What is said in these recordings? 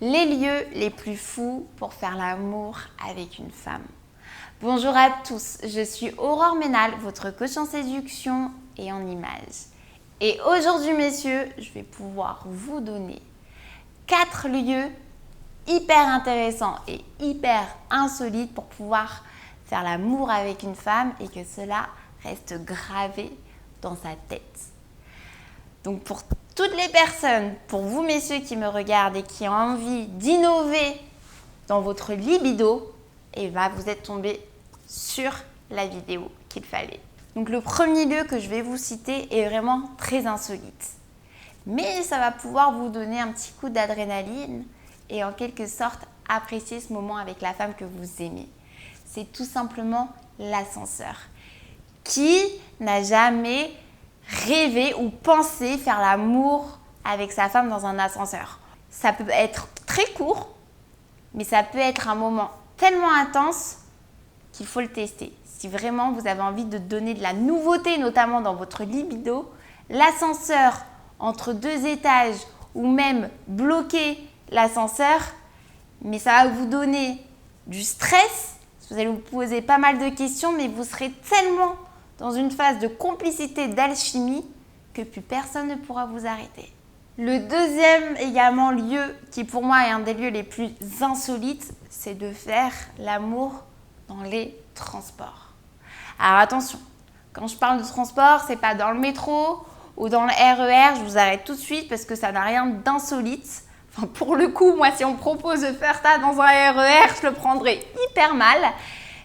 les lieux les plus fous pour faire l'amour avec une femme. Bonjour à tous, je suis Aurore Ménal, votre coach en séduction et en images. Et aujourd'hui, messieurs, je vais pouvoir vous donner 4 lieux hyper intéressants et hyper insolites pour pouvoir faire l'amour avec une femme et que cela reste gravé dans sa tête. Donc pour toutes les personnes, pour vous messieurs qui me regardent et qui ont envie d'innover dans votre libido, et ben vous êtes tombés sur la vidéo qu'il fallait. Donc le premier lieu que je vais vous citer est vraiment très insolite. Mais ça va pouvoir vous donner un petit coup d'adrénaline et en quelque sorte apprécier ce moment avec la femme que vous aimez. C'est tout simplement l'ascenseur. Qui n'a jamais rêvé ou pensé faire l'amour avec sa femme dans un ascenseur? Ça peut être très court, mais ça peut être un moment tellement intense qu'il faut le tester. Si vraiment vous avez envie de donner de la nouveauté, notamment dans votre libido, l'ascenseur entre 2 étages ou même bloquer l'ascenseur, mais ça va vous donner du stress. Vous allez vous poser pas mal de questions, mais vous serez tellement dans une phase de complicité, d'alchimie, que plus personne ne pourra vous arrêter. Le deuxième également lieu, qui pour moi est un des lieux les plus insolites, c'est de faire l'amour dans les transports. Alors attention, quand je parle de transport, c'est pas dans le métro ou dans le RER, je vous arrête tout de suite parce que ça n'a rien d'insolite. Enfin, pour le coup, moi, si on me propose de faire ça dans un RER, je le prendrais hyper mal.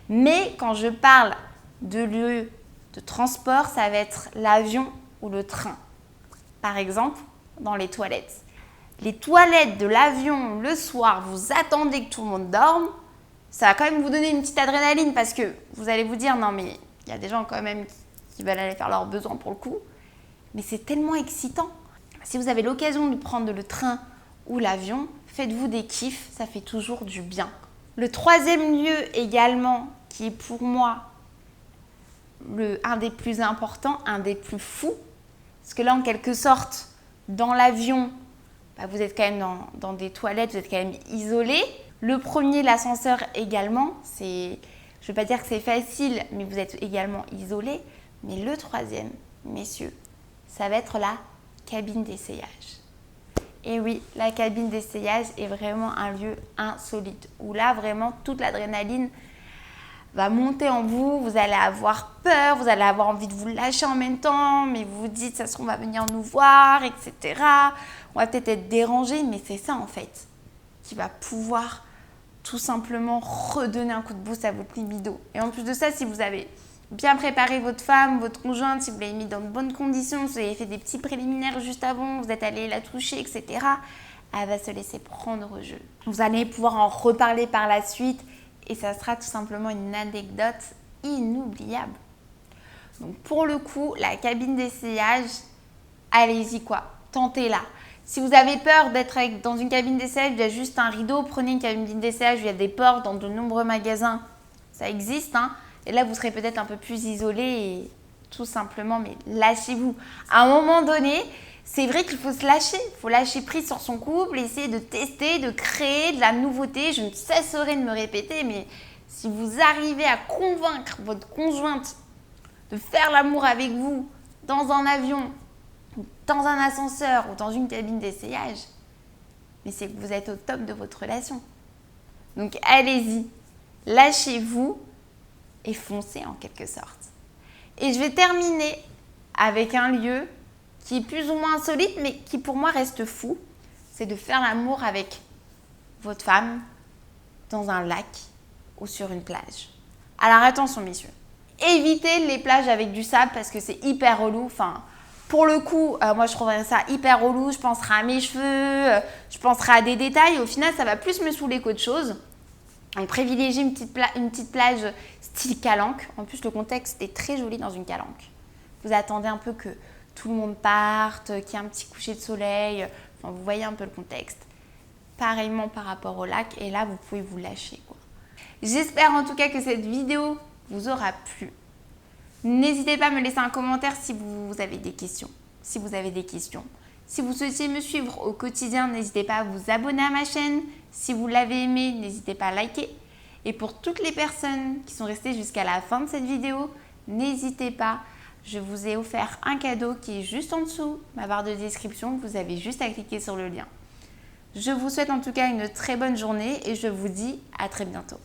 Mais quand je parle de lieu de transport, ça va être l'avion ou le train. Par exemple, dans les toilettes. Les toilettes de l'avion le soir, vous attendez que tout le monde dorme, ça va quand même vous donner une petite adrénaline parce que vous allez vous dire non mais il y a des gens quand même qui veulent aller faire leurs besoins pour le coup. Mais c'est tellement excitant. Si vous avez l'occasion de prendre le train ou l'avion, faites-vous des kiffs, ça fait toujours du bien. Le troisième lieu également, qui est pour moi un des plus importants, un des plus fous, parce que là en quelque sorte, dans l'avion, vous êtes quand même dans des toilettes, vous êtes quand même isolé. Le premier, l'ascenseur également, je ne vais pas dire que c'est facile, mais vous êtes également isolé. Mais le troisième, messieurs, ça va être la cabine d'essayage. Et oui, la cabine d'essayage est vraiment un lieu insolite, où là, vraiment, toute l'adrénaline va monter en vous, vous allez avoir peur, vous allez avoir envie de vous lâcher en même temps, mais vous vous dites, ça se trouve, on va venir nous voir, etc. On va peut-être être dérangé, mais c'est ça, en fait, qui va pouvoir tout simplement redonner un coup de boost à votre libido. Et en plus de ça, si vous avez bien préparé votre femme, votre conjointe, si vous l'avez mis dans de bonnes conditions, si vous avez fait des petits préliminaires juste avant, vous êtes allé la toucher, etc., elle va se laisser prendre au jeu. Vous allez pouvoir en reparler par la suite et ça sera tout simplement une anecdote inoubliable. Donc pour le coup, la cabine d'essayage, allez-y quoi, tentez-la. Si vous avez peur d'être dans une cabine d'essayage, il y a juste un rideau, prenez une cabine d'essayage, il y a des portes dans de nombreux magasins, ça existe, hein. Et là, vous serez peut-être un peu plus isolé et tout simplement, mais lâchez-vous. À un moment donné, c'est vrai qu'il faut se lâcher. Il faut lâcher prise sur son couple, essayer de tester, de créer de la nouveauté. Je ne cesserai de me répéter, mais si vous arrivez à convaincre votre conjointe de faire l'amour avec vous dans un avion, dans un ascenseur ou dans une cabine d'essayage, mais c'est que vous êtes au top de votre relation. Donc allez-y, lâchez-vous et foncez en quelque sorte. Et je vais terminer avec un lieu qui est plus ou moins insolite, mais qui pour moi reste fou. C'est de faire l'amour avec votre femme dans un lac ou sur une plage. Alors attention messieurs, évitez les plages avec du sable parce que c'est hyper relou. Enfin, pour le coup, moi je trouverais ça hyper relou. Je penserai à mes cheveux, je penserai à des détails. Au final, ça va plus me saouler qu'autre chose. On privilégie une petite plage style calanque. En plus, le contexte est très joli dans une calanque. Vous attendez un peu que tout le monde parte, qu'il y ait un petit coucher de soleil. Enfin, vous voyez un peu le contexte. Pareillement par rapport au lac. Et là, vous pouvez vous lâcher, quoi. J'espère en tout cas que cette vidéo vous aura plu. N'hésitez pas à me laisser un commentaire si vous avez des questions. Si vous souhaitez me suivre au quotidien, n'hésitez pas à vous abonner à ma chaîne. Si vous l'avez aimé, n'hésitez pas à liker. Et pour toutes les personnes qui sont restées jusqu'à la fin de cette vidéo, n'hésitez pas, je vous ai offert un cadeau qui est juste en dessous ma barre de description. Vous avez juste à cliquer sur le lien. Je vous souhaite en tout cas une très bonne journée et je vous dis à très bientôt.